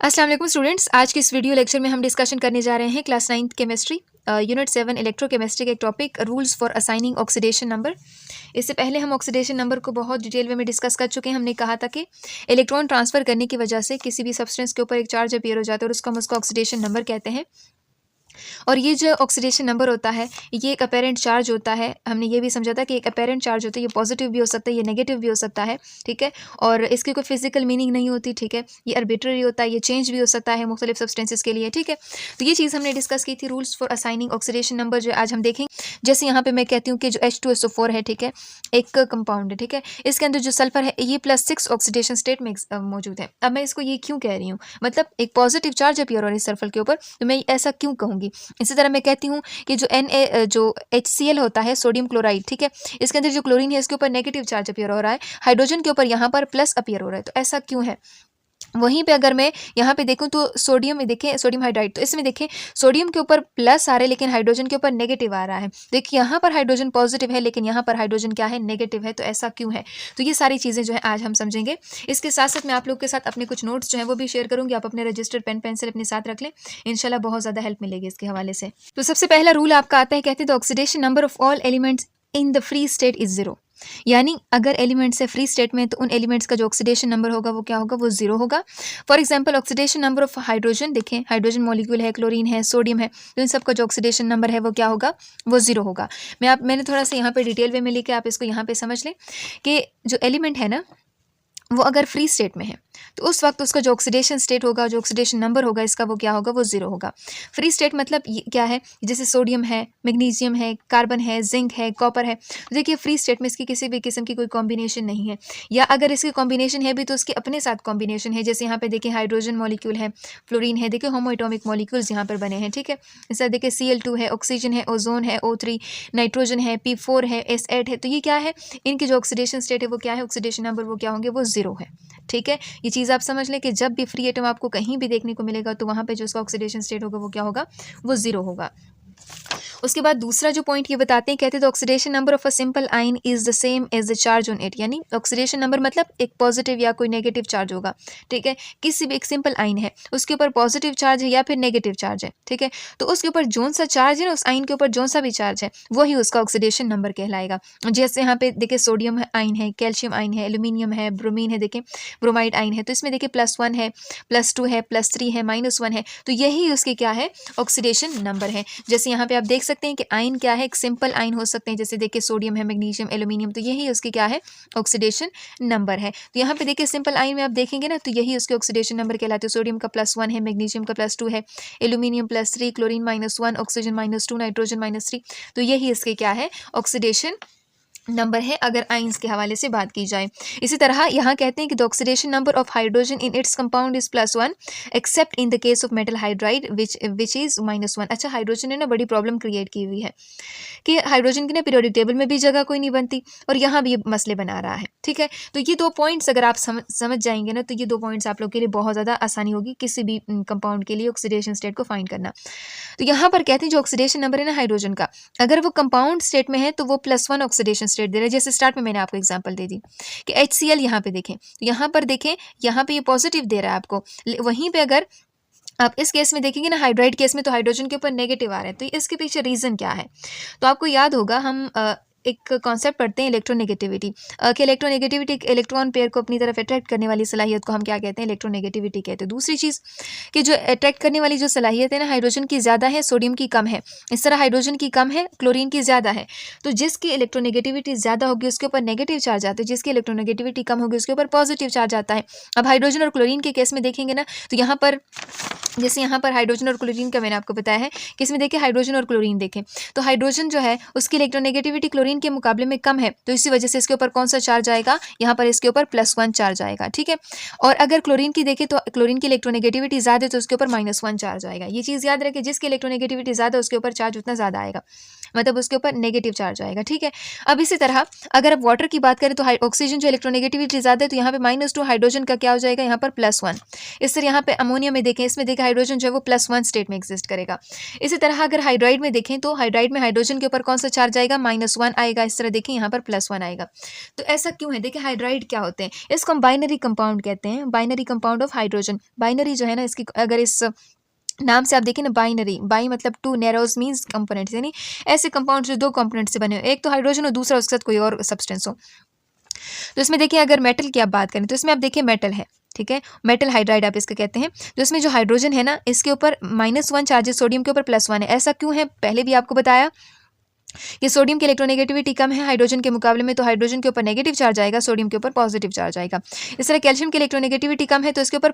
अस्सलाम वालेकुम स्टूडेंट्स। आज के इस वीडियो लेक्चर में हम डिस्कशन करने जा रहे हैं class 9th chemistry unit 7 electrochemistry का एक topic rules for assigning oxidation number. इससे पहले हम ऑक्सीडेशन नंबर को बहुत डिटेल वे में डिस्कस कर चुके हैं। हमने कहा था कि इलेक्ट्रॉन ट्रांसफर करने की वजह से किसी भी सब्सटेंस के ऊपर एक चार्ज अपीयर हो जाता है और उसको हम उसका ऑक्सीडेशन नंबर कहते हैं। और ये जो ऑक्सीडेशन नंबर होता है ये एक अपेरेंट चार्ज होता है। हमने ये भी समझा था कि एक अपेरेंट चार्ज होता है, ये पॉजिटिव भी हो सकता है, ये नेगेटिव भी हो सकता है, ठीक है। और इसकी कोई फिजिकल मीनिंग नहीं होती, ठीक है। ये आर्बिट्ररी होता है, ये चेंज भी हो सकता है मुख्तलिफ सब्सटेंसेस के लिए, ठीक है। तो ये चीज़ हमने डिस्कस की थी, rules for assigning oxidation number, जो आज हम देखेंगे। जैसे यहाँ पे मैं कहती हूँ कि जो H2SO4 है, ठीक है, एक कंपाउंड है, ठीक है, इसके अंदर जो सल्फर है ये +6 ऑक्सीडेशन स्टेट में मौजूद है। अब मैं इसको ये क्यों कह रही हूँ, मतलब एक पॉजिटिव चार्ज अपीयर हो रहा है सल्फर के ऊपर, तो मैं ऐसा क्यों कहूँगी। इसी तरह मैं कहती हूँ कि जो HCl होता है, सोडियम क्लोराइड, ठीक है, इसके अंदर जो क्लोरीन है इसके ऊपर नेगेटिव चार्ज अपीयर हो रहा है, हाइड्रोजन के ऊपर यहाँ पर प्लस अपीयर हो रहा है, तो ऐसा क्यों है। वहीं पे अगर मैं यहाँ पे देखूँ तो सोडियम में देखें, सोडियम हाइड्राइड, तो इसमें देखें सोडियम के ऊपर प्लस आ रहा है लेकिन हाइड्रोजन के ऊपर नेगेटिव आ रहा है। देखिए यहाँ पर हाइड्रोजन पॉजिटिव है लेकिन यहाँ पर हाइड्रोजन क्या है, नेगेटिव है, तो ऐसा क्यों है। तो ये सारी चीज़ें जो है आज हम समझेंगे। इसके साथ साथ मैं आप लोग के साथ अपने कुछ नोट्स जो है वो भी शेयर करूँगी। आप अपने रजिस्टर पेन पेंसिल अपने साथ रख लें, इंशाल्लाह बहुत ज़्यादा हेल्प मिलेगी इसके हवाले से। तो सबसे पहला रूल आपका आता है, कहते हैं the oxidation number of all elements in the free state is 0। यानी अगर एलिमेंट्स है फ्री स्टेट में तो उन एलिमेंट्स का जो ऑक्सीडेशन नंबर होगा वो क्या होगा, वो 0 होगा। For example oxidation number of hydrogen, देखें हाइड्रोजन मॉलिक्यूल है, क्लोरीन है, सोडियम है, तो इन सब का जो ऑक्सीडेशन नंबर है वो क्या होगा, वो 0 होगा। मैंने थोड़ा सा यहाँ पे डिटेल वे में लिखा है, आप इसको यहाँ पे समझ लें कि जो एलिमेंट है ना वो अगर फ्री स्टेट में है तो उस वक्त उसका जो ऑक्सीडेशन स्टेट होगा, जो ऑक्सीडेशन नंबर होगा इसका, वो क्या होगा, वो 0 होगा। फ्री स्टेट मतलब क्या है, जैसे सोडियम है, मैग्नीशियम है, कार्बन है, जिंक है, कॉपर है, तो देखिए फ्री स्टेट में इसकी किसी भी किस्म की कोई कॉम्बिनेशन नहीं है, या अगर इसकी कॉम्बिनेशन है भी तो उसके अपने साथ कॉम्बिनेशन है। जैसे यहाँ पे देखिए हाइड्रोजन मॉलिक्यूल है, फ्लोरीन है, देखिए होमोएटॉमिक मॉलिक्यूल्स यहाँ पर बने हैं, ठीक है। इस देखिए Cl2 है, ऑक्सीजन है, ओजोन है, O3, नाइट्रोजन है, P4 है, S8 है, तो ये क्या है, इनकी जो ऑक्सीडेशन स्टेट है वो क्या है, ऑक्सीडेशन नंबर वो क्या होंगे, वो 0 है, ठीक है। ये चीज़ आप समझ लें कि जब भी फ्री एटम आपको कहीं भी देखने को मिलेगा तो वहाँ पे जो उसका ऑक्सीडेशन स्टेट होगा वो क्या होगा, वो 0 होगा। उसके बाद दूसरा जो पॉइंट ये बताते हैं, कहते हैं the oxidation number of a simple ion is the same as the charge on it. यानी ऑक्सीडेशन नंबर मतलब एक पॉजिटिव या कोई नेगेटिव चार्ज होगा, ठीक है। किसी भी एक सिंपल आयन है उसके ऊपर पॉजिटिव चार्ज है या फिर नेगेटिव चार्ज है, ठीक है, तो उसके ऊपर जोन सा चार्ज है ना, उस आयन के ऊपर जोन सा भी चार्ज है वही उसका ऑक्सीडेशन नंबर कहलाएगा। जैसे यहाँ पे देखिए सोडियम आयन है, कैल्शियम आयन है, एल्यूमिनियम है, ब्रोमीन है, देखिए ब्रोमाइड आयन है, तो इसमें देखिए +1 है, +2 है, +3 है, -1 है, तो यही उसके क्या है, ऑक्सीडेशन नंबर है। जैसे यहाँ पे आप देख सकते हैं कि आयन क्या है, एक सिंपल आयन हो सकते हैं, जैसे देखिए सोडियम है, मैग्नीशियम, एल्यूमिनियम, तो यही उसकी क्या है, ऑक्सीडेशन नंबर है। तो यहाँ पे देखिए सिंपल आयन में आप देखेंगे ना तो यही उसके ऑक्सीडेशन नंबर कहलाते हैं। सोडियम का +1 है, मैग्नीशियम का +2 है, एल्यूमिनियम +3, क्लोरीन -1, ऑक्सीजन -2, नाइट्रोजन -3, तो यही इसके क्या है, ऑक्सीडेशन नंबर है अगर आइंस के हवाले से बात की जाए। इसी तरह यहाँ कहते हैं कि the oxidation number of hydrogen in its compound is +1 accept in the case of metal hydride which is -1। अच्छा, हाइड्रोजन ने ना बड़ी प्रॉब्लम क्रिएट की हुई है कि हाइड्रोजन की ना पीरियोडिक टेबल में भी जगह कोई नहीं बनती और यहाँ भी ये मसले बना रहा है, ठीक है। तो ये 2 पॉइंट्स अगर आप समझ जाएंगे ना तो ये 2 पॉइंट्स आप लोग के लिए बहुत ज़्यादा आसानी होगी किसी भी कंपाउंड के लिए ऑक्सीडेशन स्टेट को फाइंड करना। तो यहाँ पर कहते हैं जो ऑक्सीडेशन नंबर है ना हाइड्रोजन का, अगर वो कंपाउंड स्टेट में है तो वो +1 ऑक्सीडेशन स्टेट दे रहा है। जैसे स्टार्ट में मैंने आपको एग्जांपल दे दी कि HCl यहाँ पे देखें, तो यहाँ पर देखें, यहाँ पे ये पॉजिटिव दे रहा है आपको, वहीं पे अगर आप इस केस में देखेंगे ना हाइड्राइड केस में, तो हाइड्रोजन के ऊपर नेगेटिव आ रहे हैं, तो इसके पीछे रीज़न क्या है। तो आपको याद होगा हम एक कॉन्सेप्ट पढ़ते हैं इलेक्ट्रोनेगेटिविटी, कि इलेक्ट्रोनेगेटिविटी एक इलेक्ट्रॉन पेयर को अपनी तरफ अट्रैक्ट करने वाली सलाहियत को हम क्या कहते हैं, इलेक्ट्रोनेगेटिविटी कहते हैं। दूसरी चीज़ कि जो अट्रैक्ट करने वाली जो सलाहियत है ना, हाइड्रोजन की ज़्यादा है, सोडियम की कम है। इस तरह हाइड्रोजन की कम है, क्लोरीन की ज़्यादा है, तो जिसकी इलेक्ट्रोनेगेटिविटी ज़्यादा होगी उसके ऊपर नेगेटिव चार्ज आता है, जिसकी इलेक्ट्रोनेगेटिविटी कम होगी उसके ऊपर पॉजिटिव चार्ज आता है। अब हाइड्रोजन और क्लोरीन के केस में देखेंगे ना तो यहाँ पर जैसे यहाँ पर हाइड्रोजन और क्लोरीन का मैंने आपको बताया है कि इसमें देखिए हाइड्रोजन और क्लोरीन देखें, तो हाइड्रोजन जो है उसकी इलेक्ट्रोनेगेटिविटी क्लोरीन के मुकाबले में कम है, तो इसी वजह से इसके ऊपर कौन सा चार्ज आएगा, यहाँ पर इसके ऊपर +1 चार्ज आएगा, ठीक है। और अगर क्लोरीन की देखें तो क्लोरीन की इलेक्ट्रोनेगेटिविटी ज़्यादा है तो उसके ऊपर -1 चार्ज आएगा। ये चीज़ याद रखें, जिसकी इलेक्ट्रोनेगेटिविटी ज़्यादा है उसके ऊपर चार्ज उतना ज़्यादा आएगा। मतलब उसके ऊपर नेगेटिव चार्ज आएगा, ठीक है। अब इसी तरह अगर आप वाटर की बात करें तो ऑक्सीजन जो इलेक्ट्रोनेगेटिविटी ज़्यादा है तो यहाँ पे -2, हाइड्रोजन का क्या हो जाएगा यहाँ पर +1। इस तरह यहाँ पे अमोनिया में देखें, इसमें देखें हाइड्रोजन जो है वो +1 स्टेट में एग्जिस्ट करेगा। इसी तरह अगर हाइड्राइड में देखें तो हाइड्राइड में हाइड्रोजन के ऊपर कौन सा चार्ज आएगा, -1 आएगा। इस तरह देखें यहाँ पर +1 आएगा। तो ऐसा क्यों है, देखिए हाइड्राइड क्या होते हैं, इसको हम बाइनरी कंपाउंड कहते हैं, binary compound of hydrogen. Binary जो है ना, इसकी अगर इस नाम से आप देखें ना, बाइनरी, बाई मतलब टू, नैरोज मीन्स कंपोनेंट्स, यानी ऐसे कंपाउंड जो दो कंपोनेंट से बने हो, एक तो हाइड्रोजन और दूसरा उसके साथ कोई और सब्सटेंस हो। तो इसमें देखिए अगर मेटल की आप बात करें तो इसमें आप देखिए मेटल है, ठीक है, मेटल हाइड्राइड आप इसके कहते हैं। तो इसमें जो हाइड्रोजन है ना, इसके ऊपर -1 चार्जेस, सोडियम के ऊपर +1 है। ऐसा क्यों है, पहले भी आपको बताया कि सोडियम की इलेक्ट्रोनेगेटिविटी कम है हाइड्रोजन के मुकाबले में, तो हाइड्रोजन के ऊपर नेगेटिव चार्ज आएगा, सोडियम के ऊपर पॉजिटिव चार्ज आएगा। इस तरह कैल्शियम की इलेक्ट्रोनेगेटिविटी कम है तो इसके ऊपर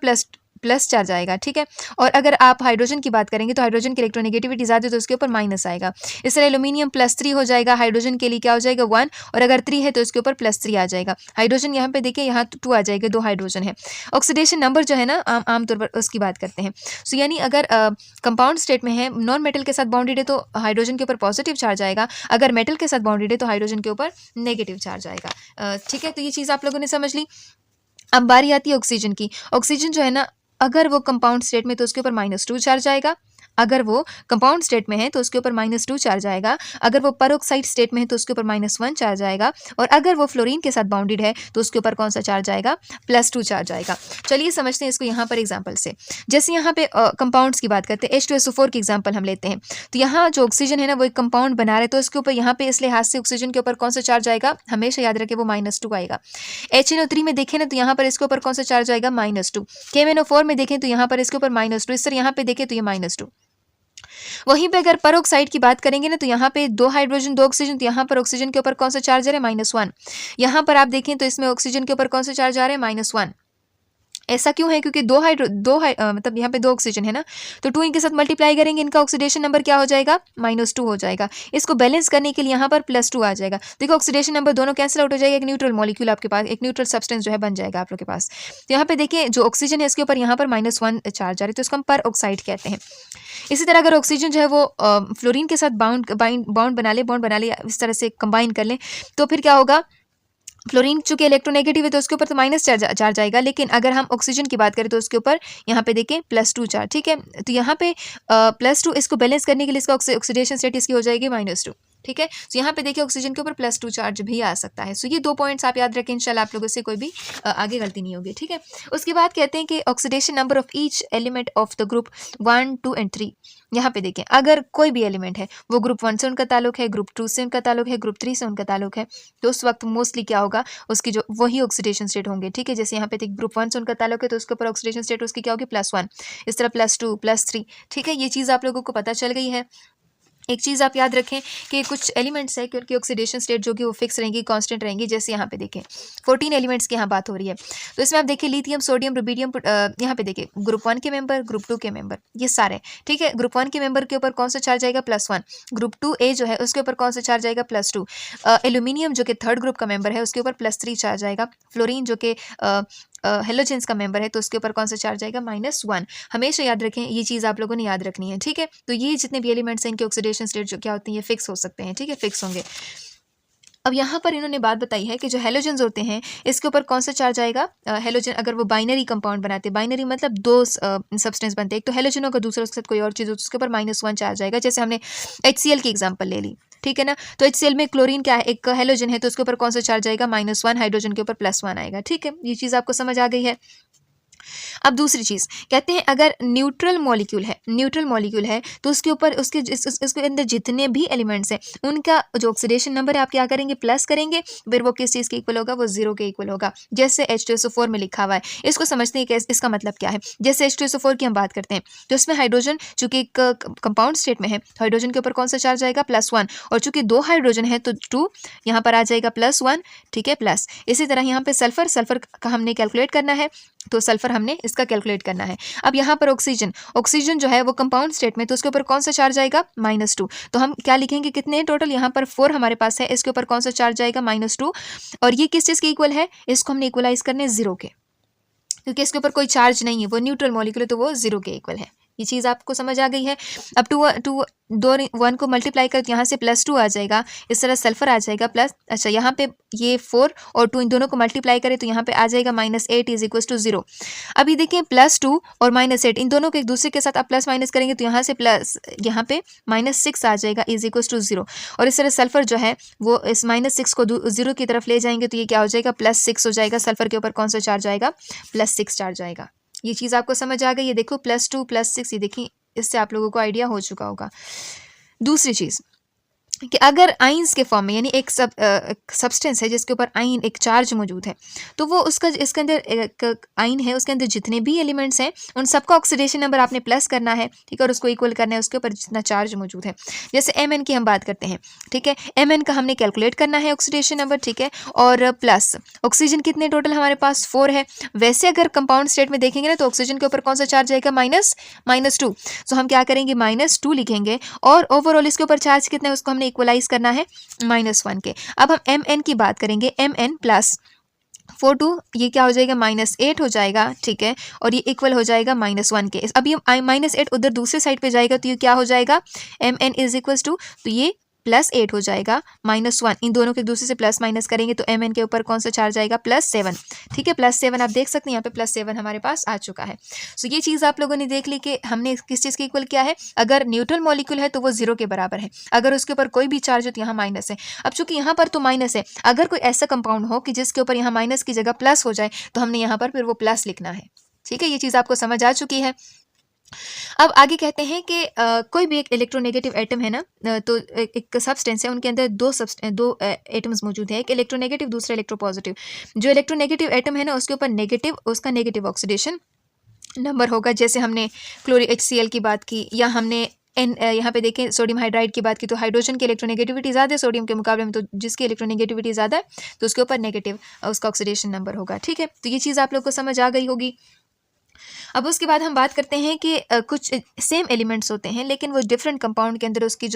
प्लस चार्ज आएगा, ठीक है। और अगर आप हाइड्रोजन की बात करेंगे तो हाइड्रोजन की इलेक्ट्रोनेगेटिविटी ज़्यादा है तो उसके ऊपर माइनस आएगा। इस तरह एल्यूमिनियम +3 हो जाएगा, हाइड्रोजन के लिए क्या हो जाएगा 1, और अगर 3 है तो इसके ऊपर +3 आ जाएगा। हाइड्रोजन यहाँ पे देखिए यहाँ 2 आ जाएगा, 2 हाइड्रोजन है। ऑक्सीडेशन नंबर जो है ना आमतौर पर उसकी बात करते हैं। सो यानी अगर कंपाउंड स्टेट में है, नॉन मेटल के साथ बाउंडेड है तो हाइड्रोजन के ऊपर पॉजिटिव चार्ज आएगा, अगर मेटल के साथ बाउंडेड है तो हाइड्रोजन के ऊपर नेगेटिव चार्ज आएगा, ठीक है। तो ये चीज़ आप लोगों ने समझ ली। अब बारी आती है ऑक्सीजन की। ऑक्सीजन जो है ना, अगर वो कंपाउंड स्टेट में तो उसके ऊपर -2 चार्ज आएगा, अगर वो कंपाउंड स्टेट में है तो उसके ऊपर -2 चार्ज आएगा, अगर वो पेरोक्साइड स्टेट में है तो उसके ऊपर -1 चार्ज आएगा, और अगर वो फ्लोरीन के साथ बाउंडेड है तो उसके ऊपर कौन सा चार्ज आएगा, +2 चार्ज आएगा। चलिए समझते हैं इसको यहाँ पर एग्जाम्पल से। जैसे यहाँ पे कंपाउंड्स की बात करते हैं, H2SO4 की एग्जाम्पल हम लेते हैं। तो यहाँ जो ऑक्सीजन है ना, वो एक कंपाउंड बना रहे, तो उसके ऊपर यहाँ पे इस लिहाज से ऑक्सीजन के ऊपर कौन सा चार्ज आएगा, हमेशा याद रखें वो -2 आएगा। HNO3 में देखें ना तो यहाँ पर इसके ऊपर कौन सा चार्ज आएगा, -2। KMNO4 में देखें तो यहाँ पर इसके ऊपर -2। इस तरह यहाँ पे देखें तो ये -2। वहीं पे अगर पेरोक्साइड की बात करेंगे ना तो यहाँ पे 2 हाइड्रोजन 2 ऑक्सीजन, तो यहाँ पर ऑक्सीजन के ऊपर कौन सा चार्ज आ रहा है, -1। यहाँ पर आप देखें तो इसमें ऑक्सीजन के ऊपर कौन सा चार्ज आ रहा है, -1। ऐसा क्यों है, क्योंकि मतलब यहाँ पे 2 ऑक्सीजन है ना, तो 2 इनके साथ मल्टीप्लाई करेंगे, इनका ऑक्सीडेशन नंबर क्या हो जाएगा, -2 हो जाएगा। इसको बैलेंस करने के लिए यहाँ पर +2 आ जाएगा। देखो ऑक्सीडेशन नंबर दोनों कैंसिल आउट हो जाएगा, एक न्यूट्रल मॉलिक्यूल आपके पास, एक न्यूट्रल सब्सटेंस जो है बन जाएगा आप लोग के पास। तो यहाँ पे देखिए जो ऑक्सीजन है इसके ऊपर यहाँ पर -1 चार्ज आ रही है, तो इसको हम पर ऑक्साइड कहते हैं। इसी तरह अगर ऑक्सीजन जो है वो फ्लोरीन के साथ बॉन्ड बना ले, इस तरह से कंबाइन कर लें, तो फिर क्या होगा, फ्लोरीन चूंकि इलेक्ट्रोनेगेटिव है तो उसके ऊपर तो माइनस चार्ज आएगा, लेकिन अगर हम ऑक्सीजन की बात करें तो उसके ऊपर यहाँ पे देखें +2 चार्ज, ठीक है। तो यहाँ पे +2, इसको बैलेंस करने के लिए इसका ऑक्सीडेशन स्टेट इसकी हो जाएगी -2, ठीक है। तो यहाँ पे देखिए ऑक्सीजन के ऊपर +2 चार्ज भी आ सकता है। सो ये 2 पॉइंट्स आप याद रखें, इंशाल्लाह आप लोगों से कोई भी आगे गलती नहीं होगी, ठीक है। उसके बाद कहते हैं कि oxidation number of each element of the group 1, 2 and 3। यहाँ पे देखें अगर कोई भी एलिमेंट है वो ग्रुप 1 से उनका ताल्लुक है, ग्रुप 2 से उनका ताल्लुक है, ग्रुप 3 से उनका ताल्लुक है, तो उस वक्त मोस्टली क्या होगा, उसकी जो वही ऑक्सीडेशन स्टेट होंगे, ठीक है। जैसे यहाँ पे ग्रुप 1 से उनका ताल्लुक है तो उसके ऊपर ऑक्सीडेशन स्टेट उसकी क्या होगी, +1, इस तरह +2, +3, ठीक है। ये चीज़ आप लोगों को पता चल गई है। एक चीज़ आप याद रखें कि कुछ एलिमेंट्स है कि उनकी ऑक्सीडेशन स्टेट जो कि वो फिक्स रहेंगी, कांस्टेंट रहेंगी। जैसे यहाँ पे देखें 14 एलिमेंट्स की यहाँ बात हो रही है, तो इसमें आप देखिए लिथियम, सोडियम, रुबीडियम, यहाँ पे देखिए ग्रुप 1 के मेंबर, ग्रुप 2 के मेंबर, ये सारे, ठीक है। ग्रुप 1 के मेंबर के ऊपर कौन सा चार्ज आएगा, +1। ग्रुप 2A जो है उसके ऊपर कौन सा चार्ज आएगा, +2। एल्यूमिनियम जो कि थर्ड ग्रुप का मेंबर है उसके ऊपर +3 चार्ज आएगा। फ्लोरीन जो कि हेलोजेंस का मेंबर है तो उसके ऊपर कौन सा चार्ज आएगा, -1। हमेशा याद रखें, ये चीज़ आप लोगों ने याद रखनी है, ठीक है। तो ये जितने भी एलिमेंट्स हैं इनके ऑक्सीडेशन स्टेट जो क्या होती है, फिक्स हो सकते हैं, ठीक है, फिक्स होंगे। अब यहाँ पर इन्होंने बात बताई है कि जो हेलोजेंस होते हैं इसके ऊपर कौन सा चार्ज आएगा, हेलोजन अगर वो बाइनरी कंपाउंड बनाते हैं, बाइनरी मतलब 2 सब्सटेंस बनते हैं, एक तो हेलोजन होगा, दूसरा उसके साथ कोई और चीज़ हो तो उसके ऊपर -1 चार्ज आएगा। जैसे हमने HCl की एग्जांपल ले ली, ठीक है ना। तो HCl में क्लोरीन क्या है, एक हेलोजन है, तो उसके ऊपर कौन सा चार्ज आएगा, -1, हाइड्रोजन के ऊपर +1 आएगा, ठीक है। ये चीज़ आपको समझ आ गई है। अब दूसरी चीज़ कहते हैं अगर न्यूट्रल मॉलिक्यूल है तो उसके ऊपर उसके अंदर जितने भी एलिमेंट्स हैं उनका जो ऑक्सीडेशन नंबर है आप क्या करेंगे, प्लस करेंगे, फिर वो किस चीज़ के इक्वल होगा, वो 0 के इक्वल होगा। जैसे H2SO4 में लिखा हुआ है, इसको समझते हैं कि इसका मतलब क्या है। जैसे H2SO4 की हम बात करते हैं तो इसमें हाइड्रोजन चूंकि एक कंपाउंड स्टेट में है, हाइड्रोजन के ऊपर कौन सा चार्ज आएगा, +1, और चूंकि 2 हाइड्रोजन है तो 2 यहाँ पर आ जाएगा +1, ठीक है, प्लस। इसी तरह यहाँ पे सल्फर का हमने कैलकुलेट करना है, तो सल्फर हमने इसका कैलकुलेट करना है। अब यहाँ पर ऑक्सीजन जो है वो कंपाउंड स्टेट में, तो उसके ऊपर कौन सा चार्ज आएगा, -2। तो हम क्या लिखेंगे, कितने टोटल, यहाँ पर 4 हमारे पास है, इसके ऊपर कौन सा चार्ज आएगा, -2। और ये किस चीज़ के इक्वल है, इसको हमने इक्वलाइज करने 0 के, क्योंकि इसके ऊपर कोई चार्ज नहीं है, वो न्यूट्रल मॉलिक्यूल है तो वो 0 के इक्वल है, ये चीज़ आपको समझ आ गई है। अब टू दो 1 को मल्टीप्लाई कर तो यहाँ से +2 आ जाएगा, इस तरह सल्फर आ जाएगा प्लस, अच्छा यहाँ पे ये 4 और 2 इन दोनों को मल्टीप्लाई करें तो यहाँ पे आ जाएगा -8 इज इक्वल टू 0। अभी देखिए +2 और -8 इन दोनों को एक दूसरे के साथ आप प्लस माइनस करेंगे तो यहाँ से प्लस यहाँ पे -6 आ जाएगा इज इक्वल टू 0। और इस तरह सल्फर जो है वो इस -6 को 0 की तरफ ले जाएंगे तो ये क्या हो जाएगा +6 हो जाएगा। सल्फर के ऊपर कौन सा चार्ज आएगा, +6 चार्ज आएगा। ये चीज़ आपको समझ आ गई। ये देखो +2 +6, ये देखिए इससे आप लोगों को आइडिया हो चुका होगा। दूसरी चीज़ कि अगर आइंस के फॉर्म में यानी एक सब्सटेंस है जिसके ऊपर आइन एक चार्ज मौजूद है तो वो उसका इसके अंदर एक आइन है, उसके अंदर जितने भी एलिमेंट्स हैं उन सबका ऑक्सीडेशन नंबर आपने प्लस करना है, ठीक है, और उसको इक्वल करना है उसके ऊपर जितना चार्ज मौजूद है। जैसे Mn की हम बात करते हैं, ठीक है, Mn का हमने कैलकुलेट करना है ऑक्सीडेशन नंबर, ठीक है, और प्लस ऑक्सीजन कितने टोटल हमारे पास 4 है। वैसे अगर कंपाउंड स्टेट में देखेंगे ना तो ऑक्सीजन के ऊपर कौन सा चार्ज आएगा, -2। तो हम क्या करेंगे -2 लिखेंगे और ओवरऑल इसके ऊपर चार्ज कितना है उसको हमने इक्वलाइज करना है -1 के। अब हम Mn की बात करेंगे, Mn प्लस 4 2 ये क्या हो जाएगा -8 हो जाएगा, ठीक है, और ये इक्वल हो जाएगा -1 के। अब ये -8 उधर दूसरे साइड पे जाएगा तो ये क्या हो जाएगा Mn इज इक्वल टू, तो ये +8 हो जाएगा -1, इन दोनों के दूसरे से प्लस माइनस करेंगे तो Mn के ऊपर कौन सा चार्ज आएगा, +7, ठीक है, +7 आप देख सकते हैं यहाँ पे +7 हमारे पास आ चुका है। सो ये चीज़ आप लोगों ने देख ली कि हमने किस चीज़ के इक्वल किया है। अगर न्यूट्रल मॉलिक्यूल है तो वो 0 के बराबर है, अगर उसके ऊपर कोई भी चार्ज हो तो यहाँ माइनस है। अब चूंकि यहाँ पर तो माइनस है, अगर कोई ऐसा कंपाउंड हो कि जिसके ऊपर यहाँ माइनस की जगह प्लस हो जाए तो हमने यहाँ पर फिर वो प्लस लिखना है, ठीक है, ये चीज़ आपको समझ आ चुकी है। अब आगे कहते हैं कि कोई भी एक इलेक्ट्रोनेगेटिव एटम है ना, तो एक सब्सटेंस है, उनके अंदर दो एटम्स मौजूद है, एक इलेक्ट्रोनेगेटिव दूसरा इलेक्ट्रोपॉजिटिव। जो इलेक्ट्रोनेगेटिव एटम है ना उसके ऊपर नेगेटिव, उसका नेगेटिव ऑक्सीडेशन नंबर होगा। जैसे हमने HCl की बात की, या हमने यहाँ पे देखें सोडियम हाइड्राइड की बात की, तो हाइड्रोजन की इलेक्ट्रोनेगेटिविटी ज़्यादा है सोडियम के मुकाबले में, तो जिसकी इलेक्ट्रोनेगेटिविटी ज़्यादा है तो उसके ऊपर नेगेटिव उसका ऑक्सीडेशन नंबर होगा, ठीक है। तो ये चीज़ आप लोग को समझ आ गई होगी। अब उसके बाद हम बात करते हैं कि कुछ सेम एलिमेंट्स होते हैं लेकिन वो डिफरेंट कंपाउंड के अंदर उसका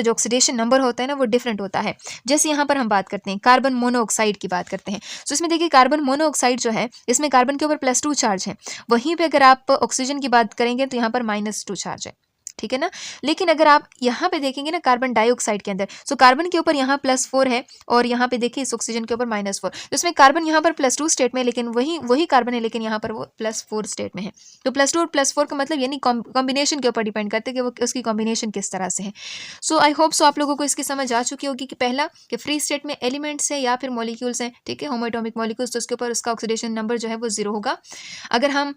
जो ऑक्सीडेशन नंबर होता है ना वो डिफरेंट होता है। जैसे यहाँ पर हम बात करते हैं कार्बन मोनोऑक्साइड की बात करते हैं, तो इसमें देखिए कार्बन मोनोऑक्साइड जो है इसमें कार्बन के ऊपर +2 चार्ज है, वहीं पे अगर आप ऑक्सीजन की बात करेंगे तो यहाँ पर -2 चार्ज है, ठीक है ना। लेकिन अगर आप यहाँ पे देखेंगे ना कार्बन डाइऑक्साइड के अंदर, सो कार्बन के ऊपर यहाँ +4 है और यहाँ पे देखिए इस ऑक्सीजन के ऊपर -4, तो इसमें कार्बन यहाँ पर +2 स्टेट में, लेकिन वही कार्बन है लेकिन यहाँ पर वो +4 स्टेट में है। तो +2 और +4 का मतलब यानी कॉम्बिनेशन के ऊपर डिपेंड करते हैं कि वो उसकी कॉम्बिनेशन किस तरह से है। सो आई होप सो आप लोगों को इसकी समझ आ चुकी होगी कि पहला कि फ्री स्टेट में एलिमेंट्स है या फिर मॉलिक्यूल्स हैं, ठीक है, होमोएटॉमिक मॉलिक्यूल्स, तो उसके ऊपर उसका ऑक्सीडेशन नंबर जो है वो 0 होगा। अगर हम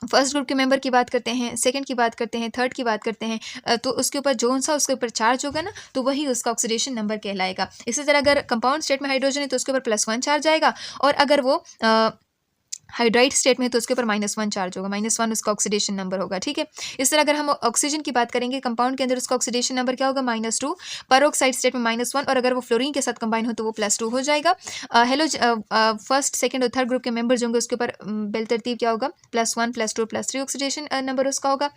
फर्स्ट ग्रुप के मेंबर की बात करते हैं, सेकंड की बात करते हैं, थर्ड की बात करते हैं, तो उसके ऊपर जो सा उसके ऊपर चार्ज होगा ना तो वही उसका ऑक्सीडेशन नंबर कहलाएगा। इसी तरह अगर कंपाउंड स्टेट में हाइड्रोजन है तो उसके ऊपर +1 चार्ज आएगा, और अगर वो हाइड्राइड स्टेट में तो उसके ऊपर -1 चार्ज होगा, -1 उसका ऑक्सीडेशन नंबर होगा, ठीक है। इस तरह अगर हम ऑक्सीजन की बात करेंगे कंपाउंड के अंदर उसका ऑक्सीडेशन नंबर क्या होगा, -2, पेरोक्साइड स्टेट में -1, और अगर वो फ्लोरीन के साथ कंबाइन हो तो वो +2 हो जाएगा। हेलो फर्स्ट सेकंड और थर्ड ग्रुप के मेंबर्स होंगे उसके ऊपर बेलतरतीब क्या होगा, +1 +2 +3 ऑक्सीडेशन नंबर उसका होगा।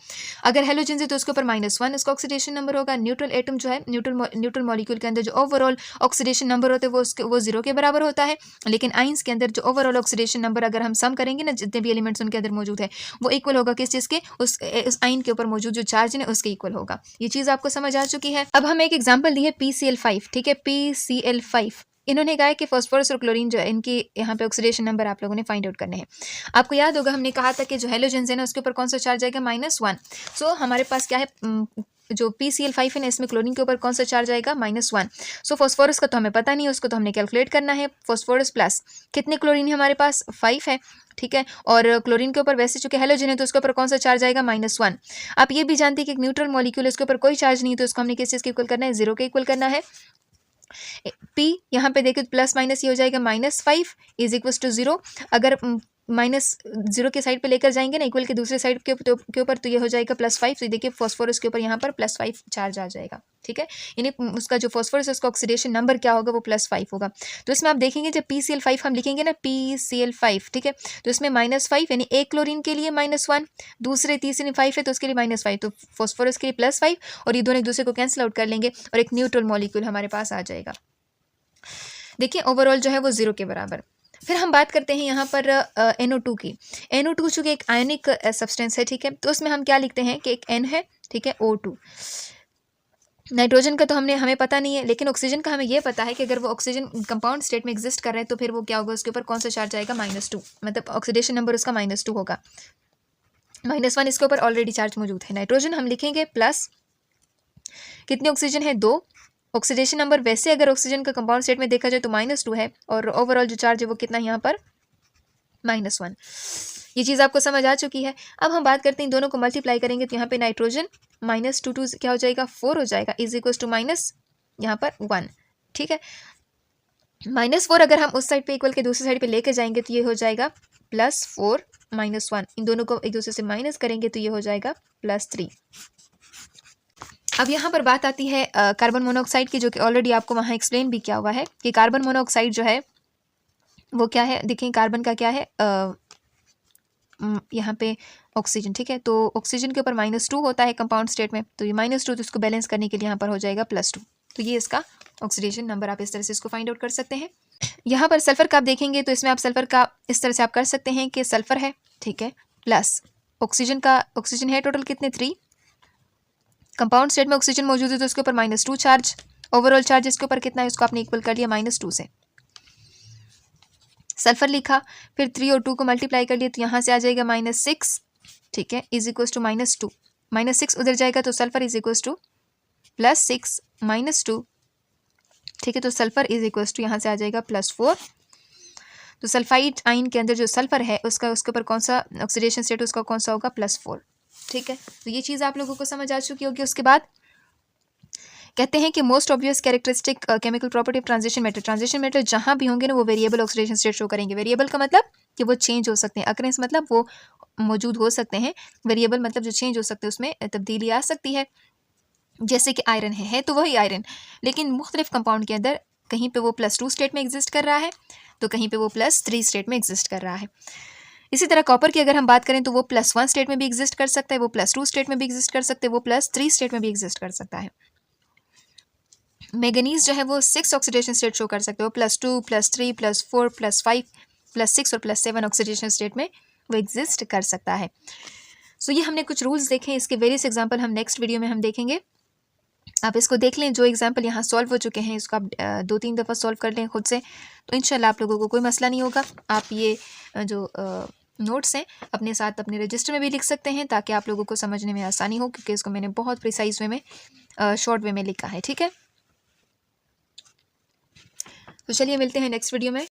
अगर हेलोजन है तो उसके ऊपर -1 उसका ऑक्सीडेशन नंबर होगा। न्यूट्रल एटम जो है न्यूट्रल मॉलिक्यूल के अंदर जो ओवरऑल ऑक्सीडेशन नंबर होते हैं वो 0 के बराबर होता है, लेकिन आइंस के अंदर जो ओवरऑल ऑक्सीडेशन नंबर अगर हम सम करेंगे ना जितने भी एलिमेंट्स उनके अंदर मौजूद है वो इक्वल होगा किस चीज़ के, उस आइन के ऊपर मौजूद जो चार्ज है उसके इक्वल होगा। ये चीज़ आपको समझ आ चुकी है। अब हम एक एग्जांपल दी है PCl5, ठीक है, PCl5 इन्होंने कहा है कि फास्फोरस और क्लोरीन जो है इनकी यहाँ पे ऑक्सीडेशन नंबर आप लोगों ने फाइंड आउट करने हैं। आपको याद होगा हमने कहा था कि जो हेलोजेंस है ना उसके ऊपर कौन सा चार्ज आएगा, -1। सो हमारे पास क्या है, जो PCl5 है ना इसमें क्लोरीन के ऊपर कौन सा चार्ज आएगा, -1। सो फास्फोरस का तो हमें पता नहीं है, उसको तो हमने कैलकुलेट करना है। फास्फोरस प्लस कितने क्लोरीन है हमारे पास, 5 है, ठीक है, और क्लोरीन के ऊपर वैसे चूंकि हेलोजन है तो उसके ऊपर कौन सा चार्ज आएगा, -1। आप ये भी जानते हैं कि एक न्यूट्रल मॉलिक्यूल है उसके ऊपर कोई चार्ज नहीं है तो उसको हमने किस चीज़ के इक्वल करना है, 0 के इक्वल करना है। P यहाँ पे देखिए प्लस माइनस ये हो जाएगा -5 इज इक्वल टू 0। अगर -0 के साइड पे लेकर जाएंगे ना इक्वल के दूसरे साइड के ऊपर तो ये हो जाएगा +5। तो देखिए फॉस्फोरस के ऊपर यहाँ पर +5 चार्ज आ जाएगा, ठीक है, यानी उसका जो फॉस्फोरस है उसका ऑक्सीडेशन नंबर क्या होगा, वो +5 होगा। तो इसमें आप देखेंगे जब PCl5 हम लिखेंगे ना PCl5, ठीक है, तो इसमें -5 यानी एक क्लोरीन के लिए -1, दूसरे तीसरे 5 है तो उसके लिए -5, तो फॉस्फोरस के लिए +5, और ये दोनों एक दूसरे को कैंसिल आउट कर लेंगे और एक न्यूट्रल मॉलिक्यूल हमारे पास आ जाएगा। देखिए ओवरऑल जो है वो 0 के बराबर। फिर हम बात करते हैं यहाँ पर NO2 की। NO2 चूँकि एक आयनिक सब्सटेंस है, ठीक है, तो उसमें हम क्या लिखते हैं कि एक N है, ठीक है, O2। नाइट्रोजन का तो हमें पता नहीं है, लेकिन ऑक्सीजन का हमें ये पता है कि अगर वो ऑक्सीजन कंपाउंड स्टेट में एग्जिस्ट कर रहे हैं तो फिर वो क्या होगा, उसके ऊपर कौन सा चार्ज आएगा, -2, मतलब ऑक्सीडेशन नंबर उसका -2 होगा। -1 इसके ऊपर ऑलरेडी चार्ज मौजूद है। नाइट्रोजन हम लिखेंगे प्लस, कितनी ऑक्सीजन है, 2। ऑक्सीडेशन नंबर वैसे अगर ऑक्सीजन का कंपाउंड स्टेट में देखा जाए तो -2 है, और ओवरऑल जो चार्ज है वो कितना है यहाँ पर, -1। ये चीज़ आपको समझ आ चुकी है। अब हम बात करते हैं इन दोनों को मल्टीप्लाई करेंगे तो यहाँ पे नाइट्रोजन -2 क्या हो जाएगा, 4 हो जाएगा, इज इक्वल टू माइनस यहाँ पर 1, ठीक है। -4 अगर हम उस साइड पे इक्वल के दूसरी साइड पे लेके जाएंगे तो ये हो जाएगा +4 -1। इन दोनों को एक दूसरे से माइनस करेंगे तो ये हो जाएगा +3। अब यहाँ पर बात आती है कार्बन मोनोऑक्साइड की, जो कि ऑलरेडी आपको वहाँ एक्सप्लेन भी किया हुआ है कि कार्बन मोनोऑक्साइड जो है वो क्या है। देखिए कार्बन का क्या है, यहाँ पे ऑक्सीजन, ठीक है, तो ऑक्सीजन के ऊपर -2 होता है कंपाउंड स्टेट में, तो ये -2 तो इसको बैलेंस करने के लिए यहाँ पर हो जाएगा +2। तो ये इसका ऑक्सीडेशन नंबर, आप इस तरह से इसको फाइंड आउट कर सकते हैं। यहाँ पर सल्फर का आप देखेंगे तो इसमें आप सल्फर का इस तरह से आप कर सकते हैं कि सल्फर है, ठीक है, प्लस ऑक्सीजन है टोटल कितने, 3। कंपाउंड स्टेट में ऑक्सीजन मौजूद है तो उसके ऊपर -2 चार्ज, ओवरऑल चार्ज इसके ऊपर कितना है, इसको आपने इक्वल कर लिया -2 से। सल्फर लिखा, फिर 3 और 2 को मल्टीप्लाई कर लिया तो यहाँ से आ जाएगा -6, ठीक है, इज इक्वल टू -2। -6 उधर जाएगा तो सल्फर इज इक्वल टू +6 -2, ठीक है, तो सल्फर इज इक्वल टू यहाँ से आ जाएगा +4। तो सल्फाइड आयन के अंदर जो सल्फर है उसके ऊपर कौन सा ऑक्सीडेशन स्टेट उसका कौन सा होगा, +4, ठीक है। तो ये चीज़ आप लोगों को समझ आ चुकी होगी। उसके बाद कहते हैं कि most obvious characteristic chemical property of transition metal जहाँ भी होंगे ना वो वेरिएबल ऑक्सीडेशन स्टेट शो करेंगे। वेरिएबल का मतलब कि वो चेंज हो सकते हैं, अकरेंस मतलब वो मौजूद हो सकते हैं, वेरिएबल मतलब जो चेंज हो सकते हैं, उसमें तब्दीली आ सकती है। जैसे कि आयरन है तो वही आयरन, लेकिन मुख्तलिफ कंपाउंड के अंदर कहीं पे वो +2 स्टेट में एग्जिस्ट कर रहा है तो कहीं पे वो +3 स्टेट में एग्जिस्ट कर रहा है। इसी तरह कॉपर की अगर हम बात करें तो वो +1 स्टेट में भी एग्जिस्ट कर सकता है, वो +2 स्टेट में भी एग्जिस्ट कर सकते हैं, वो +3 स्टेट में भी एग्जिस्ट कर सकता है। मैंगनीज जो है वो 6 ऑक्सीडेशन स्टेट शो कर सकते हो, +2 +3 +4 +5 +6 और +7 ऑक्सीडेशन स्टेट में वो एग्जिस्ट कर सकता है। सो ये हमने कुछ रूल्स देखे, इसके वेरियस एग्जांपल हम नेक्स्ट वीडियो में हम देखेंगे। आप इसको देख लें, जो एग्जांपल यहाँ सॉल्व हो चुके हैं इसको आप 2-3 दफ़ा सॉल्व कर लें खुद से, तो इंशाल्लाह आप लोगों को कोई मसला नहीं होगा। आप ये जो नोट्स हैं अपने साथ अपने रजिस्टर में भी लिख सकते हैं ताकि आप लोगों को समझने में आसानी हो, क्योंकि इसको मैंने बहुत प्रिसाइज वे में शॉर्ट वे में लिखा है, ठीक है। तो चलिए मिलते हैं नेक्स्ट वीडियो में।